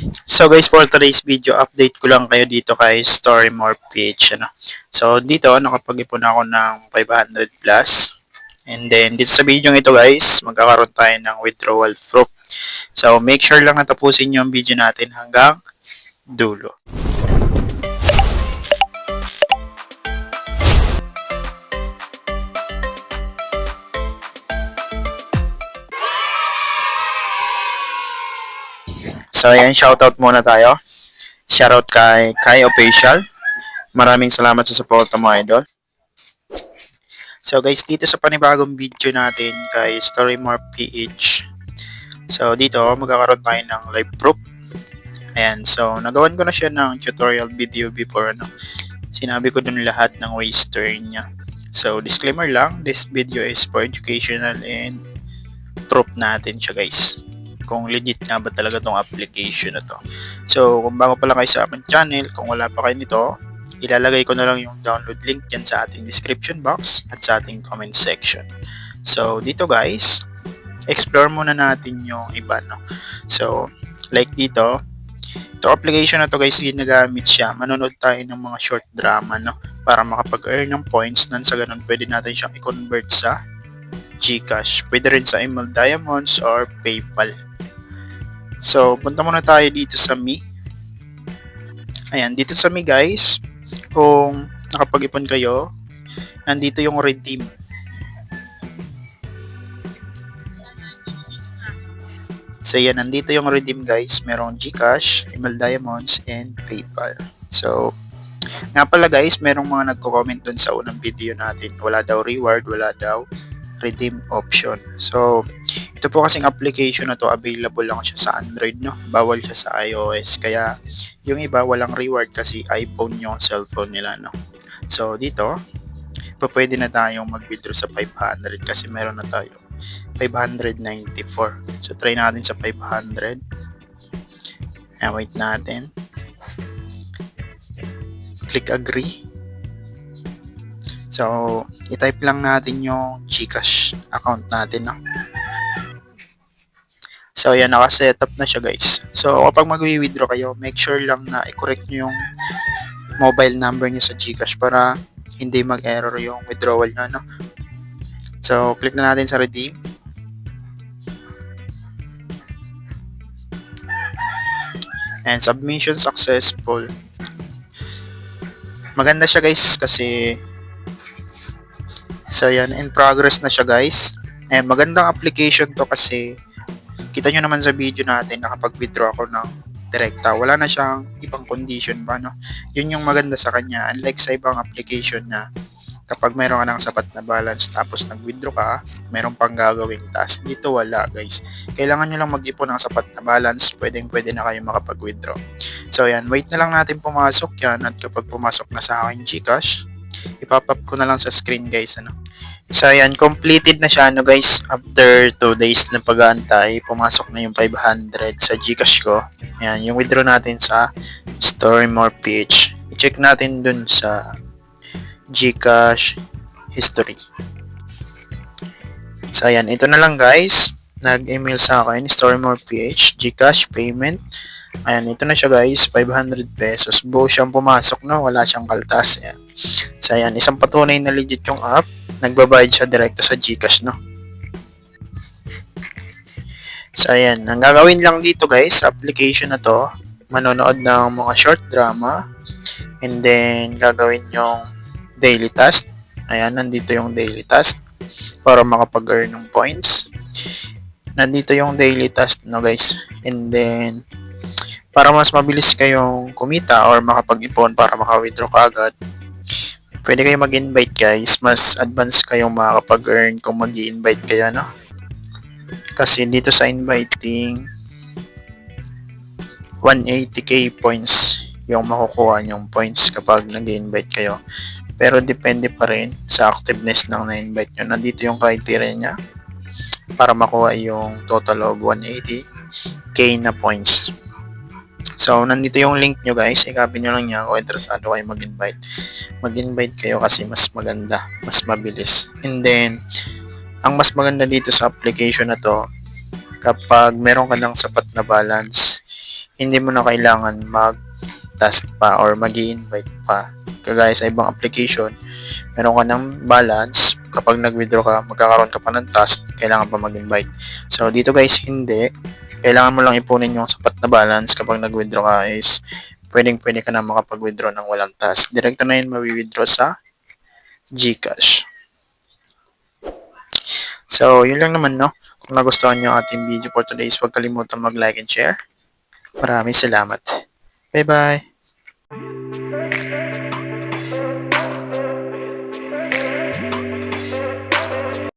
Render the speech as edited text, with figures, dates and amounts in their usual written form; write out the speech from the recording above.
So guys, for today's video, update ko lang kayo dito kay Storymore PH. So dito, nakapag-ipon ako ng 500 plus. And then, dito sa video ito guys, magkakaroon tayo ng withdrawal proof. So make sure lang na tapusin nyo ang video natin hanggang dulo. So ayan, shoutout muna tayo. Shoutout kay Kai Official. Maraming salamat sa suporta mo, idol. So guys, dito sa panibagong video natin kay Storymore PH. So dito, magkakaroon tayo ng live proof. Ayan, so nagawan ko na siya ng tutorial video before. Sinabi ko dun lahat ng ways to earn niya. So disclaimer lang, this video is for educational and proof natin siya guys. Kung legit nga ba talaga tong application na to. So, kung bago pa lang kayo sa aking channel, kung wala pa kayo nito, ilalagay ko na lang yung download link dyan sa ating description box at sa ating comment section. So, dito guys, explore muna natin yung iba, no? So, like dito, ito application na to guys, ginagamit siya. Manonood tayo ng mga short drama, no? Para makapag-earn ng points, nang sa ganun, pwede natin siyang i-convert sa GCash. Pwede rin sa Emerald Diamonds or PayPal. So, punta muna tayo dito sa Me. Ayan, dito sa Me guys, kung nakapag-ipon kayo, nandito yung redeem. So, yan, nandito yung redeem guys. Merong GCash, Emerald Diamonds, and PayPal. So, nga pala guys, merong mga nagko-comment dun sa unang video natin. Wala daw reward, wala daw redeem option. So, ito po kasing application na to, available lang siya sa Android, no? Bawal siya sa iOS. Kaya, yung iba walang reward kasi iPhone yung cellphone nila, no? So, dito, pwede na tayong mag-withdraw sa 500 kasi meron na tayo 594. So, try natin sa 500. Ayan, wait natin. Click agree. So, i-type lang natin yung GCash account natin, no? So, yan, naka-setup na siya, guys. So, kapag mag-withdraw kayo, make sure lang na i-correct nyo yung mobile number nyo sa GCash para hindi mag-error yung withdrawal nyo, no? So, click na natin sa redeem. And submission successful. Maganda siya, guys, kasi so, yan, in progress na siya guys. And magandang application to kasi kita nyo naman sa video natin nakapag-withdraw ako ng direkta. Wala na siyang ibang condition ba, no? Yun yung maganda sa kanya. Unlike sa ibang application na kapag mayroon ka ng sapat na balance tapos nag-withdraw ka, mayroon pang gagawing task. Dito wala guys. Kailangan nyo lang mag-ipon ng sapat na balance, pwede na kayo makapag-withdraw. So yan, wait na lang natin pumasok yan at kapag pumasok na sa aking GCash, ipapap ko na lang sa screen guys, ano. So ayan, completed na siya, ano guys. After 2 days na pag-aantay, pumasok na yung 500 sa GCash ko. Ayan, yung withdraw natin sa Storymore PH. I-check natin dun sa GCash history. So ayan, ito na lang guys. Nag-email sa akin, Storymore PH, GCash payment. Ayan, ito na siya guys, 500 pesos. Buo siyang pumasok, no? Wala siyang kaltas. Ayan. So ayan, isang patunay na legit yung app. Nagbabayad siya direkta sa GCash, no? So ayan, ang gagawin lang dito guys, sa application na to, manonood ng mga short drama, and then gagawin yung daily task. Ayan, nandito yung daily task para makapag-earn ng points. Nandito yung daily task, no guys. And then, para mas mabilis kayong kumita or makapag-ipon para maka-withdraw ka agad, pwede kayo mag-invite guys. Mas advance kayong makakapag-earn kung mag-invite kayo, no? Kasi dito sa inviting, 180k points yung makukuha nyong points kapag nag-invite kayo. Pero depende pa rin sa activeness ng na-invite nyo. Nandito yung criteria niya para makuha yung total of 180k na points. So, nandito yung link nyo guys. I-copy nyo lang niya kung interesado kayo mag-invite. Mag-invite kayo kasi mas maganda, mas mabilis. And then, ang mas maganda dito sa application na to, kapag meron ka ng sapat na balance, hindi mo na kailangan mag-task pa or mag-i-invite pa. Kagaya sa ibang application, meron ka ng balance. Kapag nag-withdraw ka, magkakaroon ka pa ng task, kailangan pa mag-invite. So, dito guys, hindi. Kailangan mo lang ipunin yung sapat na balance. Kapag nag-withdraw ka is, pwedeng-pwede ka na makapag-withdraw ng walang task. Direkto na yun mawi-withdraw sa GCash. So, yun lang naman, no? Kung nagustuhan nyo ating video for today, huwag kalimutan mag-like and share. Maraming salamat. Bye-bye!